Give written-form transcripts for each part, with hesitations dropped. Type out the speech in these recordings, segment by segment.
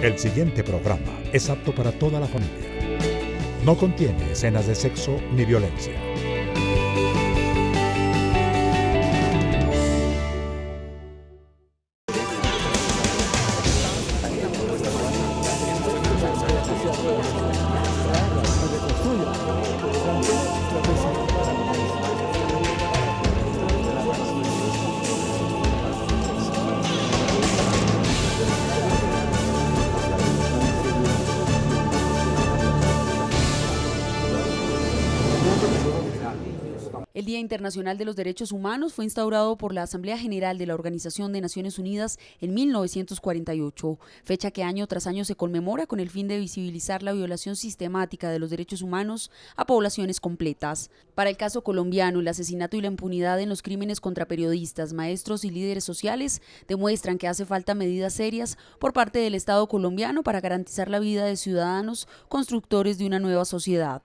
El siguiente programa es apto para toda la familia. No contiene escenas de sexo ni violencia. El Día Internacional de los Derechos Humanos fue instaurado por la Asamblea General de la Organización de Naciones Unidas en 1948, fecha que año tras año se conmemora con el fin de visibilizar la violación sistemática de los derechos humanos a poblaciones completas. Para el caso colombiano, el asesinato y la impunidad en los crímenes contra periodistas, maestros y líderes sociales demuestran que hace falta medidas serias por parte del Estado colombiano para garantizar la vida de ciudadanos constructores de una nueva sociedad.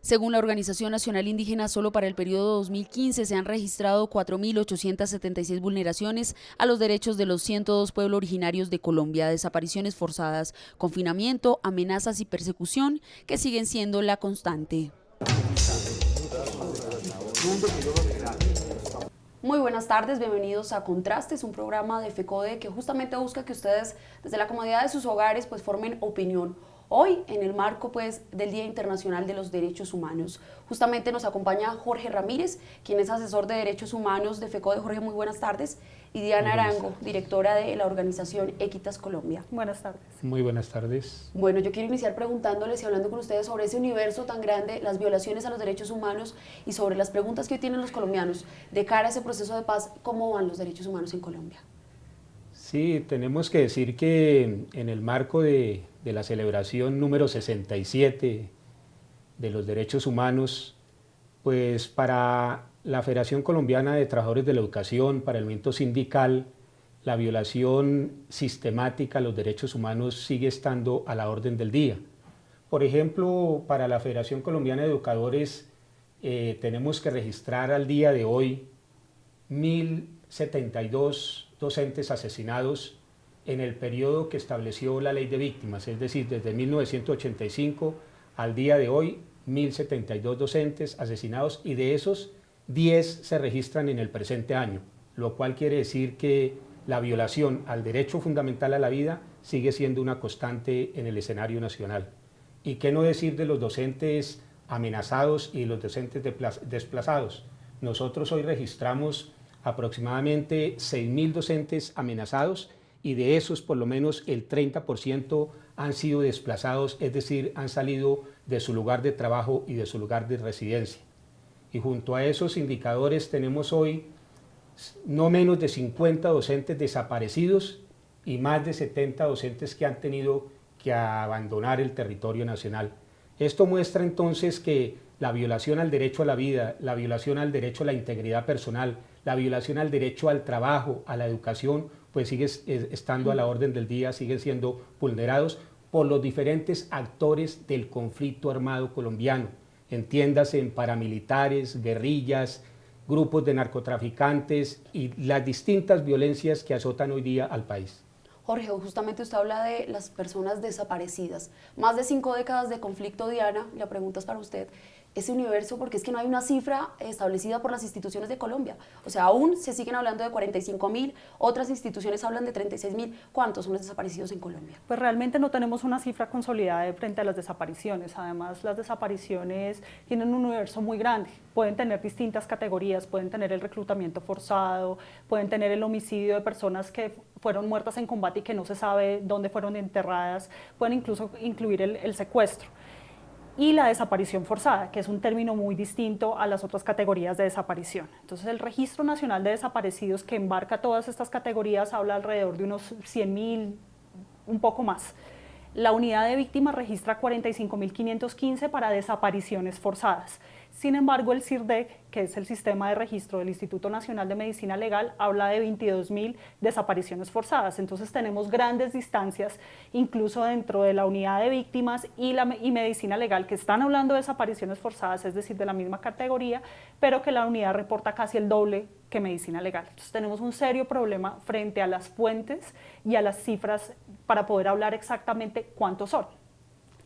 Según la Organización Nacional Indígena, solo para el periodo 2015 se han registrado 4.876 vulneraciones a los derechos de los 102 pueblos originarios de Colombia, desapariciones forzadas, confinamiento, amenazas y persecución que siguen siendo la constante. Muy buenas tardes, bienvenidos a Contrastes, un programa de FECODE que justamente busca que ustedes desde la comodidad de sus hogares formen opinión. Hoy, en el marco del Día Internacional de los Derechos Humanos, justamente nos acompaña Jorge Ramírez, quien es asesor de Derechos Humanos de FECODE. Jorge, muy buenas tardes. Y Diana Arango, directora de la organización Equitas Colombia. Buenas tardes. Muy buenas tardes. Bueno, yo quiero iniciar preguntándoles y hablando con ustedes sobre ese universo tan grande, las violaciones a los derechos humanos y sobre las preguntas que hoy tienen los colombianos de cara a ese proceso de paz. ¿Cómo van los derechos humanos en Colombia? Sí, tenemos que decir que en el marco de la celebración número 67 de los derechos humanos, pues para la Federación Colombiana de Trabajadores de la Educación, para el movimiento sindical, la violación sistemática a los derechos humanos sigue estando a la orden del día. Por ejemplo, para la Federación Colombiana de Educadores tenemos que registrar al día de hoy 1.072 docentes asesinados en el periodo que estableció la Ley de Víctimas, es decir, desde 1985 al día de hoy, 1.072 docentes asesinados y de esos 10 se registran en el presente año, lo cual quiere decir que la violación al derecho fundamental a la vida sigue siendo una constante en el escenario nacional. ¿Y qué no decir de los docentes amenazados y los docentes desplazados? Nosotros hoy registramos aproximadamente 6.000 docentes amenazados y de esos por lo menos el 30% han sido desplazados, es decir, han salido de su lugar de trabajo y de su lugar de residencia. Y junto a esos indicadores tenemos hoy no menos de 50 docentes desaparecidos y más de 70 docentes que han tenido que abandonar el territorio nacional. Esto muestra entonces que la violación al derecho a la vida, la violación al derecho a la integridad personal, la violación al derecho al trabajo, a la educación, pues sigue estando a la orden del día, siguen siendo vulnerados por los diferentes actores del conflicto armado colombiano, entiéndase en paramilitares, guerrillas, grupos de narcotraficantes y las distintas violencias que azotan hoy día al país. Jorge, justamente usted habla de las personas desaparecidas. Más de 5 décadas de conflicto, Diana, la pregunta es para usted, ese universo, porque es que no hay una cifra establecida por las instituciones de Colombia. O sea, aún se siguen hablando de 45.000, otras instituciones hablan de 36.000. ¿Cuántos son los desaparecidos en Colombia? Pues realmente no tenemos una cifra consolidada frente a las desapariciones. Además, las desapariciones tienen un universo muy grande. Pueden tener distintas categorías, pueden tener el reclutamiento forzado, pueden tener el homicidio de personas que fueron muertas en combate y que no se sabe dónde fueron enterradas, pueden incluso incluir el secuestro. Y la desaparición forzada, que es un término muy distinto a las otras categorías de desaparición. Entonces, el Registro Nacional de Desaparecidos, que embarca todas estas categorías, habla alrededor de unos 100.000, un poco más. La unidad de víctimas registra 45.515 para desapariciones forzadas. Sin embargo, el CIRDEC, que es el sistema de registro del Instituto Nacional de Medicina Legal, habla de 22.000 desapariciones forzadas. Entonces tenemos grandes distancias, incluso dentro de la unidad de víctimas y medicina legal, que están hablando de desapariciones forzadas, es decir, de la misma categoría, pero que la unidad reporta casi el doble que medicina legal. Entonces tenemos un serio problema frente a las fuentes y a las cifras para poder hablar exactamente cuántos son.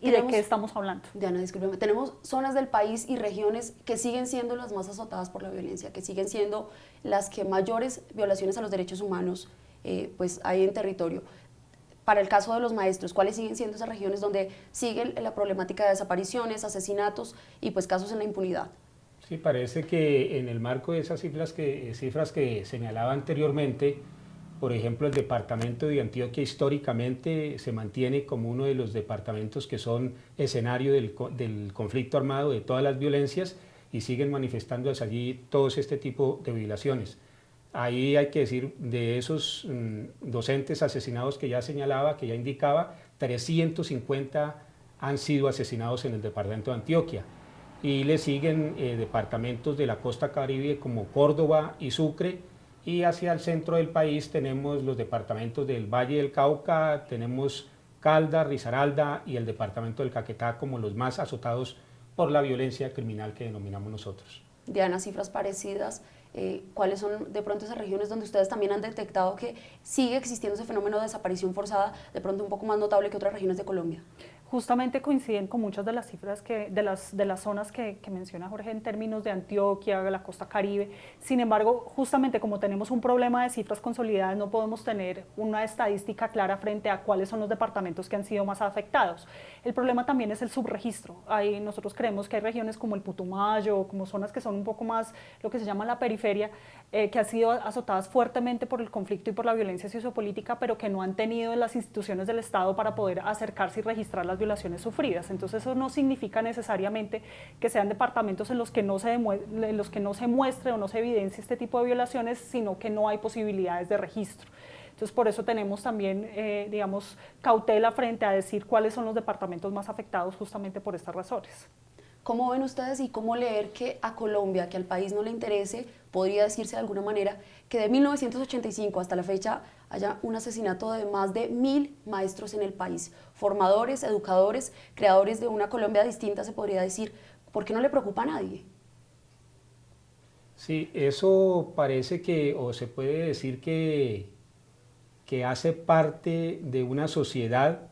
¿Y de qué estamos hablando? Diana, discúlpeme, tenemos zonas del país y regiones que siguen siendo las más azotadas por la violencia, que siguen siendo las que mayores violaciones a los derechos humanos pues hay en territorio. Para el caso de los maestros, ¿cuáles siguen siendo esas regiones donde sigue la problemática de desapariciones, asesinatos y pues casos en la impunidad? Sí, parece que en el marco de esas cifras que señalaba anteriormente, por ejemplo, el departamento de Antioquia históricamente se mantiene como uno de los departamentos que son escenario del conflicto armado, de todas las violencias, y siguen manifestándose allí todos este tipo de violaciones. Ahí hay que decir, de esos docentes asesinados que ya señalaba, que ya indicaba, 350 han sido asesinados en el departamento de Antioquia. Y le siguen departamentos de la costa caribe como Córdoba y Sucre, y hacia el centro del país tenemos los departamentos del Valle del Cauca, tenemos Caldas, Risaralda y el departamento del Caquetá como los más azotados por la violencia criminal que denominamos nosotros. Diana, cifras parecidas, ¿cuáles son de pronto esas regiones donde ustedes también han detectado que sigue existiendo ese fenómeno de desaparición forzada, de pronto un poco más notable que otras regiones de Colombia? Justamente coinciden con muchas de las cifras de las zonas que menciona Jorge en términos de Antioquia, la costa caribe. Sin embargo, justamente como tenemos un problema de cifras consolidadas, no podemos tener una estadística clara frente a cuáles son los departamentos que han sido más afectados. El problema también es el subregistro. Nosotros creemos que hay regiones como el Putumayo, como zonas que son un poco más lo que se llama la periferia, que han sido azotadas fuertemente por el conflicto y por la violencia sociopolítica, pero que no han tenido las instituciones del Estado para poder acercarse y registrar las violaciones sufridas. Entonces eso no significa necesariamente que sean departamentos en los que no se muestre o no se evidencie este tipo de violaciones, sino que no hay posibilidades de registro. Entonces por eso tenemos también, digamos, cautela frente a decir cuáles son los departamentos más afectados justamente por estas razones. ¿Cómo ven ustedes y cómo leer que a Colombia, que al país no le interese, podría decirse de alguna manera, que de 1985 hasta la fecha haya un asesinato de más de 1000 maestros en el país, formadores, educadores, creadores de una Colombia distinta, se podría decir? ¿Por qué no le preocupa a nadie? Sí, eso parece que, o se puede decir que hace parte de una sociedad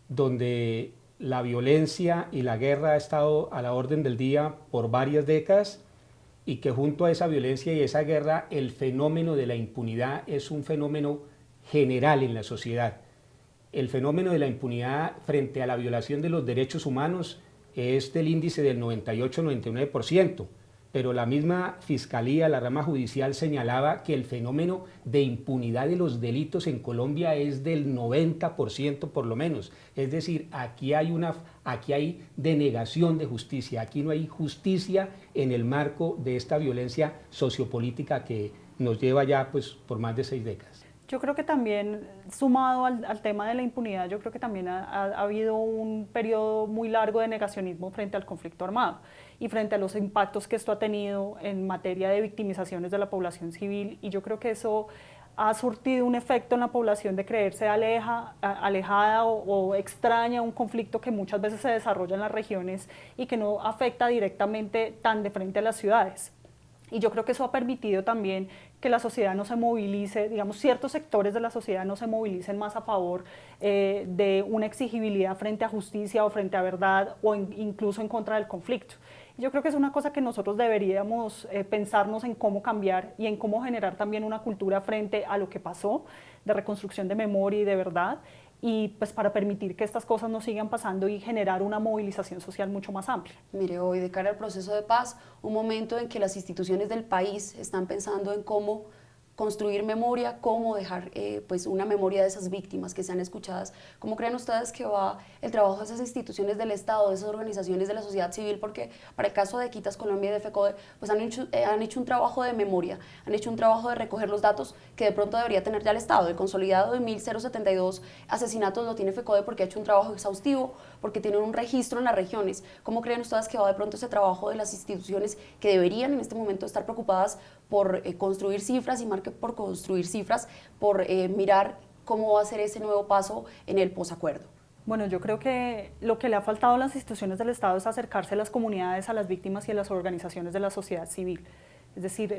donde la violencia y la guerra ha estado a la orden del día por varias décadas y que junto a esa violencia y esa guerra el fenómeno de la impunidad es un fenómeno general en la sociedad. El fenómeno de la impunidad frente a la violación de los derechos humanos es del índice del 98-99%, pero la misma Fiscalía, la rama judicial, señalaba que el fenómeno de impunidad de los delitos en Colombia es del 90% por lo menos. Es decir, aquí hay denegación de justicia, aquí no hay justicia en el marco de esta violencia sociopolítica que nos lleva ya pues, por más de 6 décadas. Yo creo que también, sumado al tema de la impunidad, yo creo que también ha habido un periodo muy largo de negacionismo frente al conflicto armado y frente a los impactos que esto ha tenido en materia de victimizaciones de la población civil, y yo creo que eso ha surtido un efecto en la población de creerse alejada o extraña a un conflicto que muchas veces se desarrolla en las regiones y que no afecta directamente tan de frente a las ciudades. Y yo creo que eso ha permitido también que la sociedad no se movilice, digamos, ciertos sectores de la sociedad no se movilicen más a favor de una exigibilidad frente a justicia o frente a verdad o incluso en contra del conflicto. Yo creo que es una cosa que nosotros deberíamos pensarnos en cómo cambiar y en cómo generar también una cultura frente a lo que pasó, de reconstrucción de memoria y de verdad, y pues para permitir que estas cosas no sigan pasando y generar una movilización social mucho más amplia. Mire, hoy de cara al proceso de paz, un momento en que las instituciones del país están pensando en cómo construir memoria, cómo dejar pues una memoria de esas víctimas que sean escuchadas. ¿Cómo creen ustedes que va el trabajo de esas instituciones del Estado, de esas organizaciones de la sociedad civil? Porque para el caso de Equitas Colombia y de FECODE, pues han hecho un trabajo de memoria, han hecho un trabajo de recoger los datos que de pronto debería tener ya el Estado. El consolidado de 1.072 asesinatos lo tiene FECODE porque ha hecho un trabajo exhaustivo, porque tiene un registro en las regiones. ¿Cómo creen ustedes que va de pronto ese trabajo de las instituciones que deberían en este momento estar preocupadas por construir cifras y más que por construir cifras, por mirar cómo va a ser ese nuevo paso en el posacuerdo? Bueno, yo creo que lo que le ha faltado a las instituciones del Estado es acercarse a las comunidades, a las víctimas y a las organizaciones de la sociedad civil. Es decir,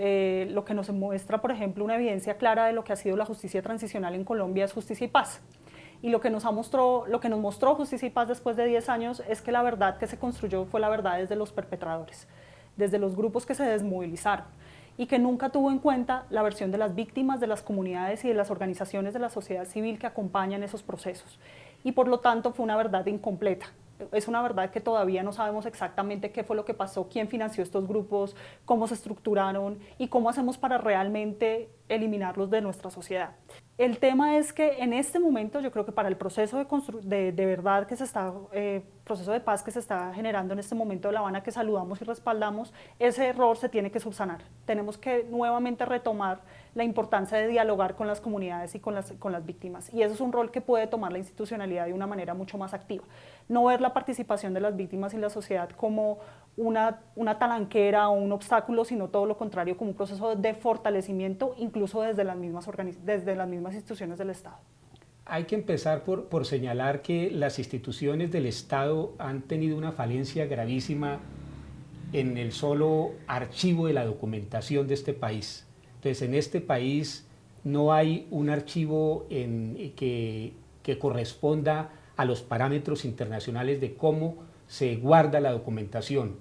lo que nos muestra, por ejemplo, una evidencia clara de lo que ha sido la justicia transicional en Colombia es Justicia y Paz. Y lo que nos mostró Justicia y Paz después de 10 años es que la verdad que se construyó fue la verdad desde los perpetradores, desde los grupos que se desmovilizaron, y que nunca tuvo en cuenta la versión de las víctimas, de las comunidades y de las organizaciones de la sociedad civil que acompañan esos procesos. Y por lo tanto fue una verdad incompleta. Es una verdad que todavía no sabemos exactamente qué fue lo que pasó, quién financió estos grupos, cómo se estructuraron y cómo hacemos para realmente eliminarlos de nuestra sociedad. El tema es que en este momento yo creo que para el proceso de verdad que se está, proceso de paz que se está generando en este momento de La Habana, que saludamos y respaldamos, ese error se tiene que subsanar. Tenemos que nuevamente retomar la importancia de dialogar con las comunidades y con las víctimas, y eso es un rol que puede tomar la institucionalidad de una manera mucho más activa. No ver la participación de las víctimas y la sociedad como una talanquera o un obstáculo, sino todo lo contrario, como un proceso de fortalecimiento, incluso desde las mismas instituciones del Estado. Hay que empezar por señalar que las instituciones del Estado han tenido una falencia gravísima en el solo archivo de la documentación de este país. Entonces, en este país no hay un archivo que corresponda a los parámetros internacionales de cómo se guarda la documentación.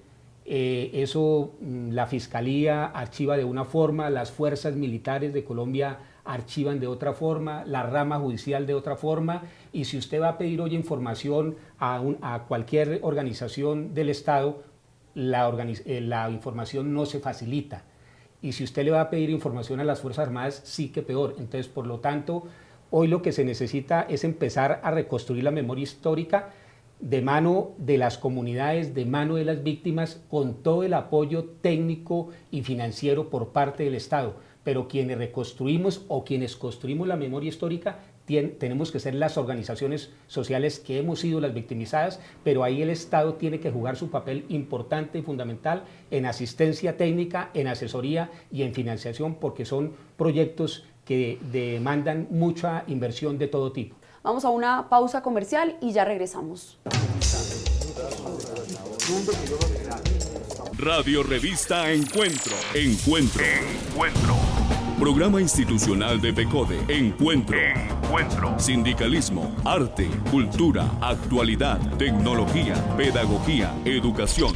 La Fiscalía archiva de una forma, las fuerzas militares de Colombia archivan de otra forma, la rama judicial de otra forma, y si usted va a pedir hoy información a cualquier organización del Estado, la información no se facilita. Y si usted le va a pedir información a las Fuerzas Armadas, sí que peor. Entonces, por lo tanto, hoy lo que se necesita es empezar a reconstruir la memoria histórica de mano de las comunidades, de mano de las víctimas, con todo el apoyo técnico y financiero por parte del Estado. Pero quienes reconstruimos o quienes construimos la memoria histórica tenemos que ser las organizaciones sociales que hemos sido las victimizadas, pero ahí el Estado tiene que jugar su papel importante y fundamental en asistencia técnica, en asesoría y en financiación, porque son proyectos que demandan mucha inversión de todo tipo. Vamos a una pausa comercial y ya regresamos. Radio Revista Encuentro. Programa institucional de FECODE. Encuentro. Sindicalismo, arte, cultura, actualidad, tecnología, pedagogía, educación.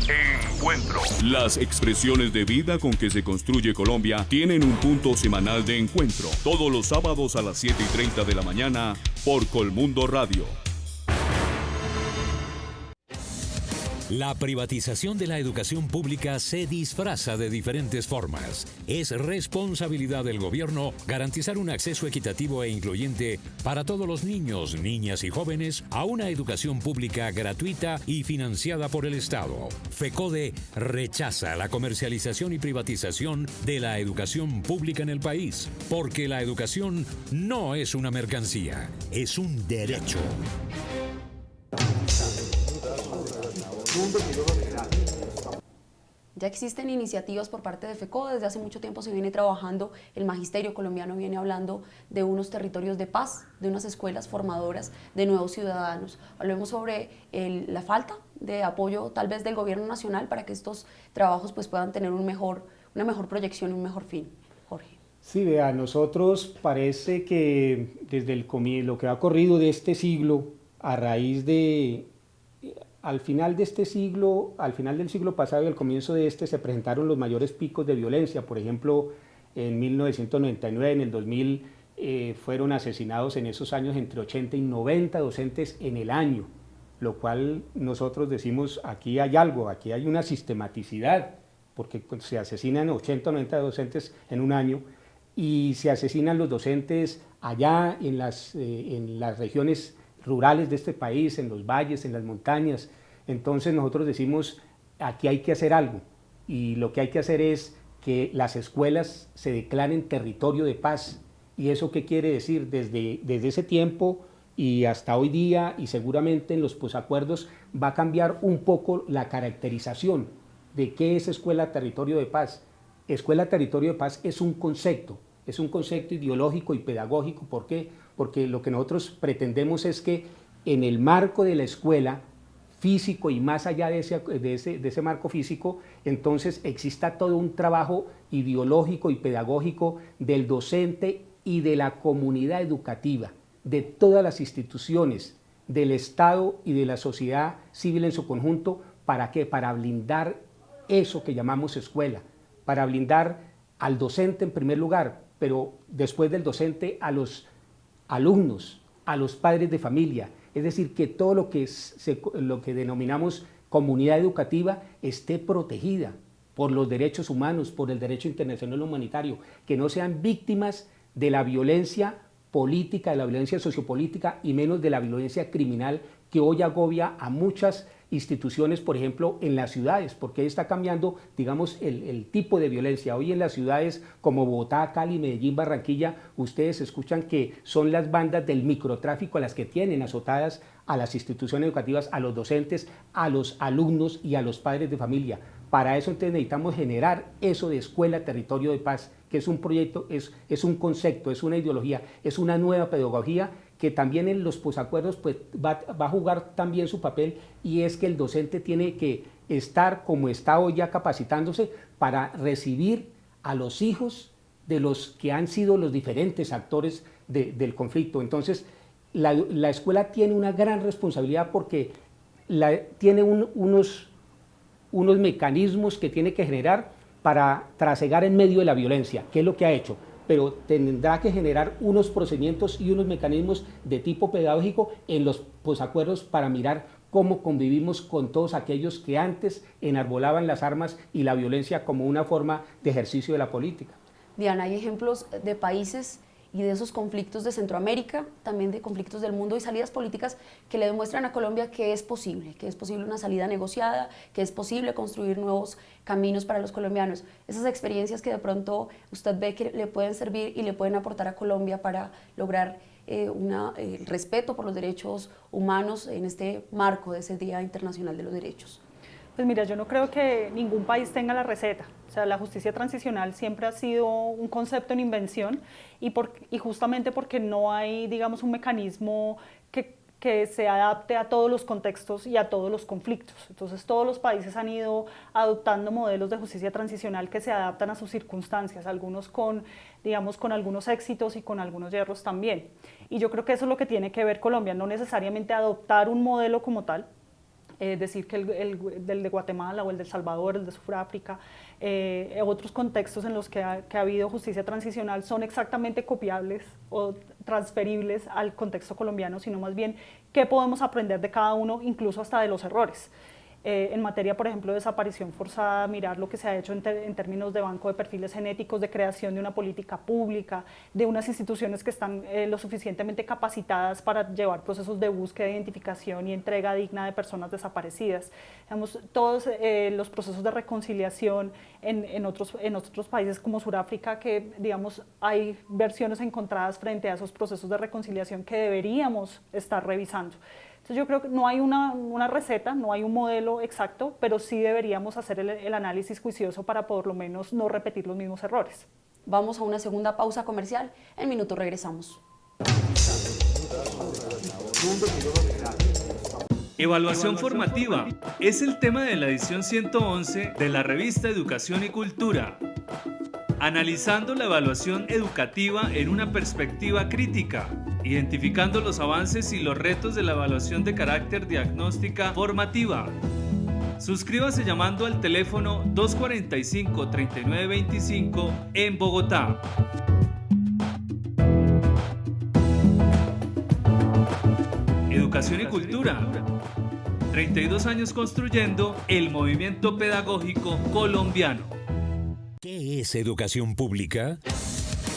Encuentro. Las expresiones de vida con que se construye Colombia tienen un punto semanal de encuentro. Todos los sábados a las 7:30 de la mañana por Colmundo Radio. La privatización de la educación pública se disfraza de diferentes formas. Es responsabilidad del gobierno garantizar un acceso equitativo e incluyente para todos los niños, niñas y jóvenes a una educación pública gratuita y financiada por el Estado. FECODE rechaza la comercialización y privatización de la educación pública en el país, porque la educación no es una mercancía, es un derecho. Ya existen iniciativas por parte de FECODE, desde hace mucho tiempo se viene trabajando, el magisterio colombiano viene hablando de unos territorios de paz, de unas escuelas formadoras de nuevos ciudadanos. Hablemos sobre la falta de apoyo tal vez del gobierno nacional para que estos trabajos pues, puedan tener una mejor proyección y un mejor fin. Jorge. Sí, vea, nosotros parece que desde lo que ha corrido de este siglo, a raíz de... Al final del siglo pasado y al comienzo de este se presentaron los mayores picos de violencia. Por ejemplo, en 1999, en el 2000, fueron asesinados en esos años entre 80 y 90 docentes en el año, lo cual nosotros decimos, aquí hay algo, aquí hay una sistematicidad, porque se asesinan 80 o 90 docentes en un año. y se asesinan los docentes allá en las regiones rurales de este país, en los valles, en las montañas. Entonces nosotros decimos, aquí hay que hacer algo, y lo que hay que hacer es que las escuelas se declaren territorio de paz. ¿Y eso qué quiere decir? Desde ese tiempo y hasta hoy día, y seguramente en los posacuerdos, va a cambiar un poco la caracterización de qué es escuela territorio de paz. Escuela territorio de paz es un concepto ideológico y pedagógico. ¿Por qué? Porque lo que nosotros pretendemos es que en el marco de la escuela físico y más allá de ese marco físico, entonces exista todo un trabajo ideológico y pedagógico del docente y de la comunidad educativa, de todas las instituciones, del Estado y de la sociedad civil en su conjunto. ¿Para qué? Para blindar eso que llamamos escuela, para blindar al docente en primer lugar, pero después del docente a los alumnos, a los padres de familia. Es decir, que todo lo que denominamos comunidad educativa esté protegida por los derechos humanos, por el derecho internacional humanitario, que no sean víctimas de la violencia política, de la violencia sociopolítica y menos de la violencia criminal que hoy agobia a muchas instituciones, por ejemplo, en las ciudades, porque está cambiando, digamos, el tipo de violencia. Hoy en las ciudades como Bogotá, Cali, Medellín, Barranquilla, ustedes escuchan que son las bandas del microtráfico las que tienen azotadas a las instituciones educativas, a los docentes, a los alumnos y a los padres de familia. Para eso entonces necesitamos generar eso de escuela territorio de paz, que es un proyecto, es un concepto, es una ideología, es una nueva pedagogía que también en los posacuerdos pues, va a jugar también su papel, y es que el docente tiene que estar como está hoy ya capacitándose para recibir a los hijos de los que han sido los diferentes actores del conflicto. Entonces la escuela tiene una gran responsabilidad porque tiene unos mecanismos que tiene que generar para trasegar en medio de la violencia, que es lo que ha hecho, pero tendrá que generar unos procedimientos y unos mecanismos de tipo pedagógico en los posacuerdos para mirar cómo convivimos con todos aquellos que antes enarbolaban las armas y la violencia como una forma de ejercicio de la política. Diana, hay ejemplos de países y de esos conflictos de Centroamérica, también de conflictos del mundo y salidas políticas que le demuestran a Colombia que es posible una salida negociada, que es posible construir nuevos caminos para los colombianos. Esas experiencias que de pronto usted ve que le pueden servir y le pueden aportar a Colombia para lograr el respeto por los derechos humanos en este marco de ese Día Internacional de los Derechos. Pues mira, yo no creo que ningún país tenga la receta. O sea, la justicia transicional siempre ha sido un concepto en invención y justamente porque no hay, digamos, un mecanismo que se adapte a todos los contextos y a todos los conflictos. Entonces, todos los países han ido adoptando modelos de justicia transicional que se adaptan a sus circunstancias, algunos con algunos éxitos y con algunos hierros también. Y yo creo que eso es lo que tiene que ver Colombia, no necesariamente adoptar un modelo como tal, decir que del de Guatemala o el de El Salvador, el de Sudáfrica, otros contextos en los que ha habido justicia transicional son exactamente copiables o transferibles al contexto colombiano, sino más bien qué podemos aprender de cada uno, incluso hasta de los errores. En materia, por ejemplo, de desaparición forzada, mirar lo que se ha hecho en términos de banco de perfiles genéticos, de creación de una política pública, de unas instituciones que están lo suficientemente capacitadas para llevar procesos de búsqueda, identificación y entrega digna de personas desaparecidas. Digamos, todos los procesos de reconciliación en otros países como Sudáfrica, que digamos, hay versiones encontradas frente a esos procesos de reconciliación que deberíamos estar revisando. Entonces yo creo que no hay una receta, no hay un modelo exacto, pero sí deberíamos hacer el análisis juicioso para por lo menos no repetir los mismos errores. Vamos a una segunda pausa comercial, en minuto regresamos. Evaluación formativa es el tema de la edición 111 de la revista Educación y Cultura. Analizando la evaluación educativa en una perspectiva crítica, identificando los avances y los retos de la evaluación de carácter diagnóstica formativa. Suscríbase llamando al teléfono 245-3925 en Bogotá. Educación y Cultura. 32 años construyendo el movimiento pedagógico colombiano. ¿Qué es educación pública?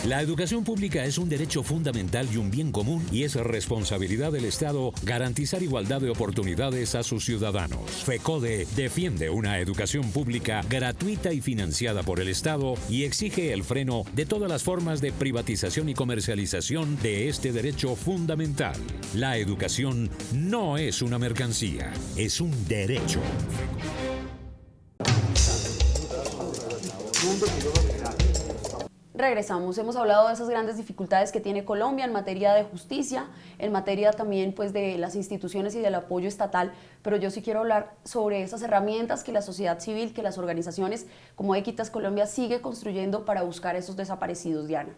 La educación pública es un derecho fundamental y un bien común y es responsabilidad del Estado garantizar igualdad de oportunidades a sus ciudadanos. FECODE defiende una educación pública gratuita y financiada por el Estado y exige el freno de todas las formas de privatización y comercialización de este derecho fundamental. La educación no es una mercancía, es un derecho. Regresamos, hemos hablado de esas grandes dificultades que tiene Colombia en materia de justicia, en materia también pues de las instituciones y del apoyo estatal, pero yo sí quiero hablar sobre esas herramientas que la sociedad civil, que las organizaciones como Équitas Colombia sigue construyendo para buscar a esos desaparecidos, Diana.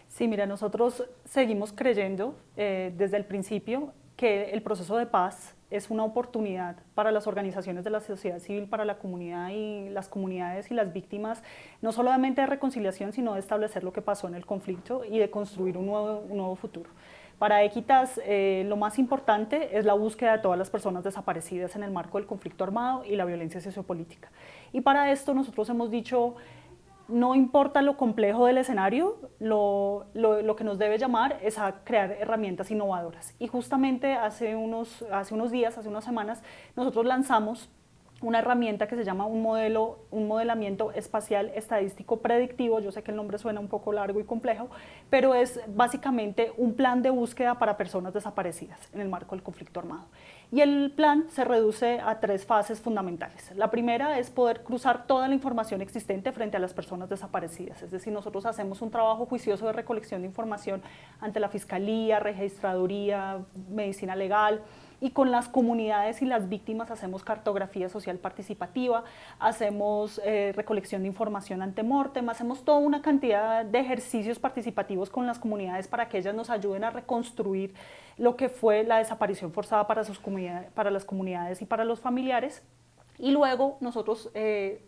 Sí, mira, nosotros seguimos creyendo desde el principio que el proceso de paz es una oportunidad para las organizaciones de la sociedad civil, para la comunidad y las comunidades y las víctimas, no solamente de reconciliación, sino de establecer lo que pasó en el conflicto y de construir un nuevo futuro. Para Équitas, lo más importante es la búsqueda de todas las personas desaparecidas en el marco del conflicto armado y la violencia sociopolítica. Y para esto nosotros hemos dicho, no importa lo complejo del escenario, lo que nos debe llamar es a crear herramientas innovadoras. Y justamente hace unos días, hace unas semanas, nosotros lanzamos una herramienta que se llama un modelamiento espacial estadístico predictivo. Yo sé que el nombre suena un poco largo y complejo, pero es básicamente un plan de búsqueda para personas desaparecidas en el marco del conflicto armado. Y el plan se reduce a 3 fases fundamentales. La primera es poder cruzar toda la información existente frente a las personas desaparecidas. Es decir, nosotros hacemos un trabajo juicioso de recolección de información ante la Fiscalía, Registraduría, Medicina Legal, y con las comunidades y las víctimas hacemos cartografía social participativa, hacemos recolección de información ante mortem, hacemos toda una cantidad de ejercicios participativos con las comunidades para que ellas nos ayuden a reconstruir lo que fue la desaparición forzada para las comunidades y para los familiares. Y luego nosotros,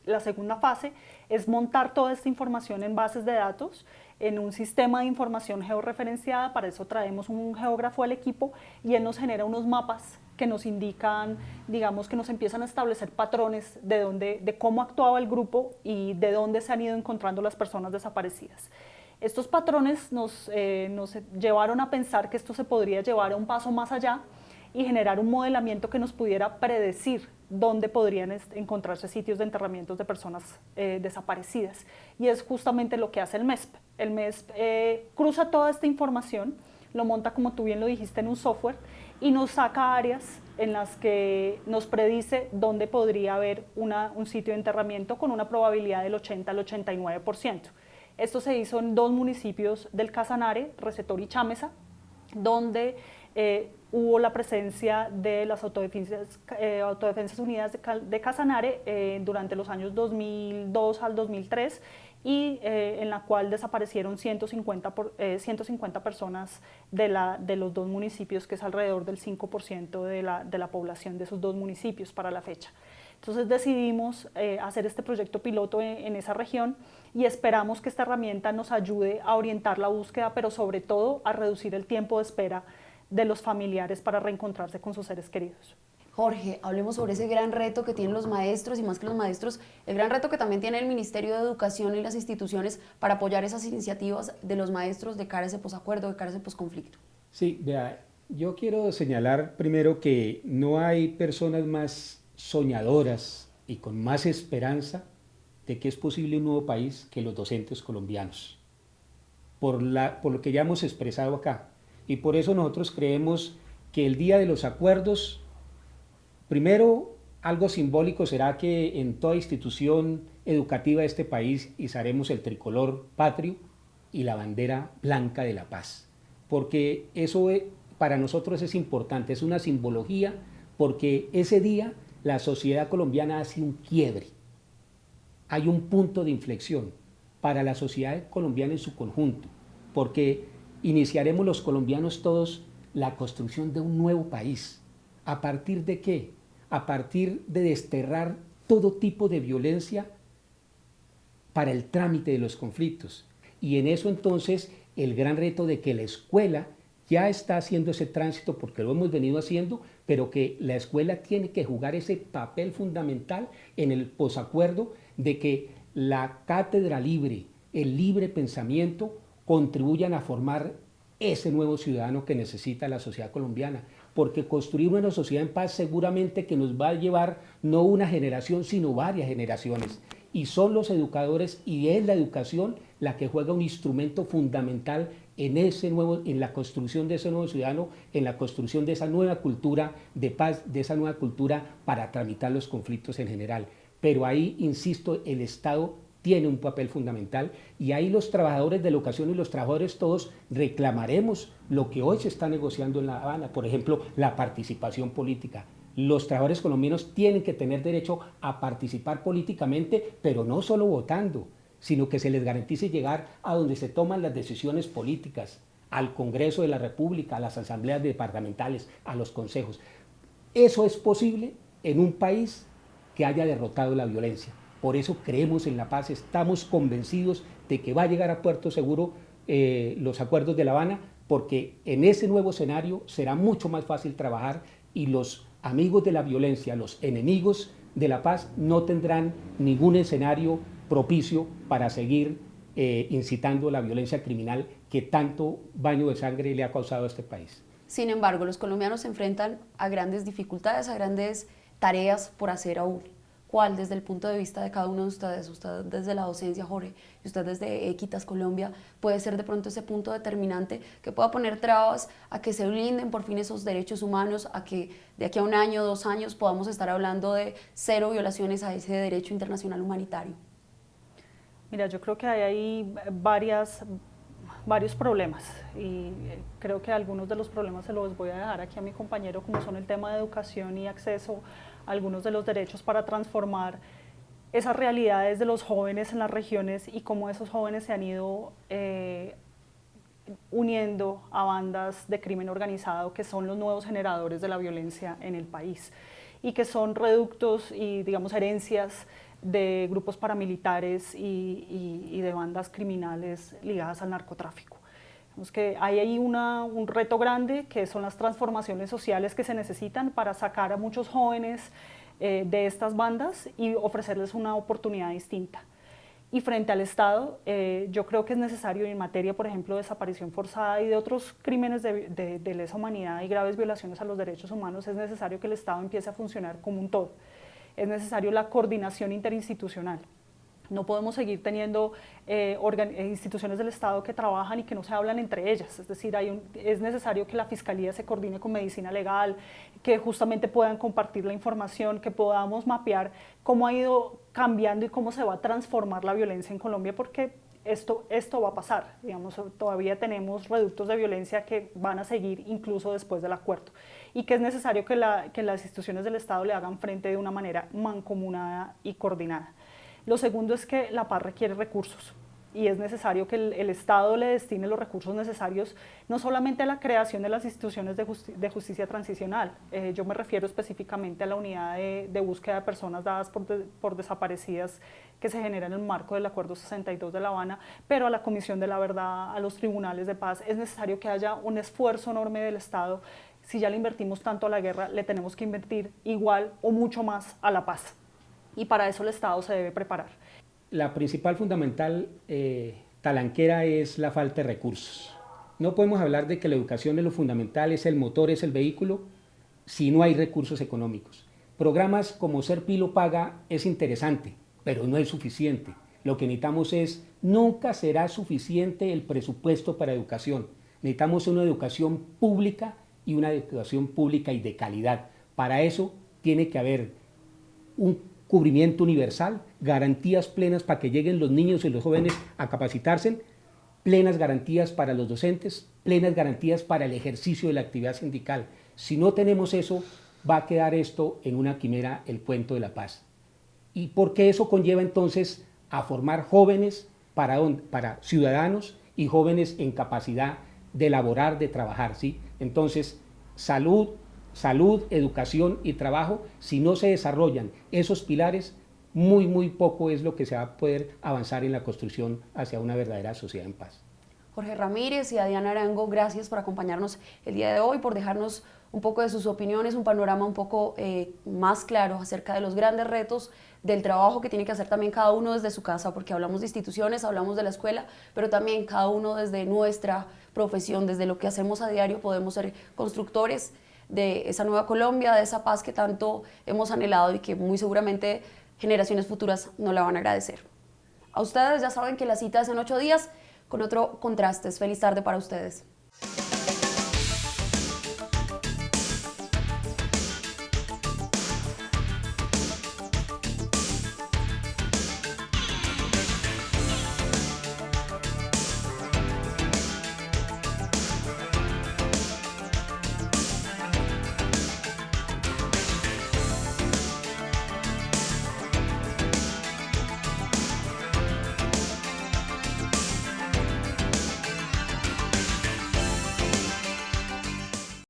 la segunda fase es montar toda esta información en bases de datos, en un sistema de información georreferenciada. Para eso traemos un geógrafo al equipo y él nos genera unos mapas que nos indican, digamos, que nos empiezan a establecer patrones de cómo actuaba el grupo y de dónde se han ido encontrando las personas desaparecidas. Estos patrones nos llevaron a pensar que esto se podría llevar a un paso más allá y generar un modelamiento que nos pudiera predecir dónde podrían encontrarse sitios de enterramientos de personas desaparecidas. Y es justamente lo que hace el MESP. El MESP cruza toda esta información, lo monta, como tú bien lo dijiste, en un software y nos saca áreas en las que nos predice dónde podría haber un sitio de enterramiento con una probabilidad del 80 al 89%. Esto se hizo en 2 municipios del Casanare, Recetor y Chámeza, donde hubo la presencia de las Autodefensas Unidas de Casanare durante los años 2002 al 2003 y en la cual desaparecieron 150 personas de los 2 municipios, que es alrededor del 5% de la población de esos 2 municipios para la fecha. Entonces decidimos hacer este proyecto piloto en esa región y esperamos que esta herramienta nos ayude a orientar la búsqueda, pero sobre todo a reducir el tiempo de espera de los familiares para reencontrarse con sus seres queridos. Jorge, hablemos sobre ese gran reto que tienen los maestros y más que los maestros, el gran reto que también tiene el Ministerio de Educación y las instituciones para apoyar esas iniciativas de los maestros de cara a ese posacuerdo, de cara a ese posconflicto. Sí, vea, yo quiero señalar primero que no hay personas más soñadoras y con más esperanza de que es posible un nuevo país que los docentes colombianos, por lo que ya hemos expresado acá. Y por eso nosotros creemos que el día de los acuerdos, primero, algo simbólico será que en toda institución educativa de este país izaremos el tricolor patrio y la bandera blanca de la paz, porque eso para nosotros es importante, es una simbología, porque ese día la sociedad colombiana hace un quiebre, hay un punto de inflexión para la sociedad colombiana en su conjunto, porque iniciaremos los colombianos todos la construcción de un nuevo país. ¿A partir de qué? A partir de desterrar todo tipo de violencia para el trámite de los conflictos. Y en eso entonces el gran reto de que la escuela ya está haciendo ese tránsito, porque lo hemos venido haciendo, pero que la escuela tiene que jugar ese papel fundamental en el posacuerdo de que la cátedra libre, el libre pensamiento, contribuyan a formar ese nuevo ciudadano que necesita la sociedad colombiana, porque construir una sociedad en paz seguramente que nos va a llevar no una generación, sino varias generaciones. Y son los educadores y es la educación la que juega un instrumento fundamental en la construcción de ese nuevo ciudadano, en la construcción de esa nueva cultura de paz, de esa nueva cultura para tramitar los conflictos en general. Pero ahí, insisto, el Estado tiene un papel fundamental y ahí los trabajadores de la educación y los trabajadores todos reclamaremos lo que hoy se está negociando en La Habana, por ejemplo, la participación política. Los trabajadores colombianos tienen que tener derecho a participar políticamente, pero no solo votando, sino que se les garantice llegar a donde se toman las decisiones políticas, al Congreso de la República, a las asambleas departamentales, a los consejos. Eso es posible en un país que haya derrotado la violencia. Por eso creemos en la paz, estamos convencidos de que va a llegar a puerto seguro los acuerdos de La Habana, porque en ese nuevo escenario será mucho más fácil trabajar y los amigos de la violencia, los enemigos de la paz, no tendrán ningún escenario propicio para seguir incitando la violencia criminal que tanto baño de sangre le ha causado a este país. Sin embargo, los colombianos se enfrentan a grandes dificultades, a grandes tareas por hacer aún. ¿Cuál, desde el punto de vista de cada uno de ustedes, usted desde la docencia, Jorge, y usted desde Équitas Colombia, puede ser de pronto ese punto determinante que pueda poner trabas a que se blinden por fin esos derechos humanos, a que de aquí a 1 año, 2 años podamos estar hablando de 0 violaciones a ese derecho internacional humanitario? Mira, yo creo que hay ahí varios problemas y creo que algunos de los problemas se los voy a dejar aquí a mi compañero, como son el tema de educación y acceso a algunos de los derechos para transformar esas realidades de los jóvenes en las regiones y cómo esos jóvenes se han ido uniendo a bandas de crimen organizado que son los nuevos generadores de la violencia en el país y que son reductos y, digamos, herencias de grupos paramilitares y de bandas criminales ligadas al narcotráfico. Vemos que hay ahí un reto grande que son las transformaciones sociales que se necesitan para sacar a muchos jóvenes de estas bandas y ofrecerles una oportunidad distinta. Y frente al Estado, yo creo que es necesario en materia, por ejemplo, de desaparición forzada y de otros crímenes de lesa humanidad y graves violaciones a los derechos humanos, es necesario que el Estado empiece a funcionar como un todo. Es necesario la coordinación interinstitucional. No podemos seguir teniendo instituciones del Estado que trabajan y que no se hablan entre ellas. Es decir, es necesario que la Fiscalía se coordine con Medicina Legal, que justamente puedan compartir la información, que podamos mapear cómo ha ido cambiando y cómo se va a transformar la violencia en Colombia, porque esto va a pasar. Digamos, todavía tenemos reductos de violencia que van a seguir incluso después del acuerdo y que es necesario que las instituciones del Estado le hagan frente de una manera mancomunada y coordinada. Lo segundo es que la paz requiere recursos y es necesario que el Estado le destine los recursos necesarios no solamente a la creación de las instituciones de justicia transicional, yo me refiero específicamente a la unidad de búsqueda de personas dadas por desaparecidas que se genera en el marco del Acuerdo 62 de La Habana, pero a la Comisión de la Verdad, a los tribunales de paz. Es necesario que haya un esfuerzo enorme del Estado. Si ya le invertimos tanto a la guerra, le tenemos que invertir igual o mucho más a la paz. Y para eso el Estado se debe preparar. La principal fundamental talanquera es la falta de recursos. No podemos hablar de que la educación es lo fundamental, es el motor, es el vehículo, si no hay recursos económicos. Programas como Ser Pilo Paga es interesante, pero no es suficiente. Lo que necesitamos nunca será suficiente el presupuesto para educación. Necesitamos una educación pública y una educación pública y de calidad. Para eso tiene que haber un cubrimiento universal, garantías plenas para que lleguen los niños y los jóvenes a capacitarse, plenas garantías para los docentes, plenas garantías para el ejercicio de la actividad sindical. Si no tenemos eso, va a quedar esto en una quimera, el cuento de la paz. ¿Y por qué eso conlleva entonces a formar jóvenes para ciudadanos y jóvenes en capacidad de laborar, de trabajar, ¿sí? Entonces, salud, educación y trabajo, si no se desarrollan esos pilares, muy poco es lo que se va a poder avanzar en la construcción hacia una verdadera sociedad en paz. Jorge Ramírez y a Diana Arango, gracias por acompañarnos el día de hoy, por dejarnos un poco de sus opiniones, un panorama un poco más claro acerca de los grandes retos del trabajo que tiene que hacer también cada uno desde su casa, porque hablamos de instituciones, hablamos de la escuela, pero también cada uno desde nuestra profesión, desde lo que hacemos a diario, podemos ser constructores de esa nueva Colombia, de esa paz que tanto hemos anhelado y que muy seguramente generaciones futuras nos la van a agradecer. A ustedes ya saben que la cita es en 8 días con otro Contrastes. Feliz tarde para ustedes.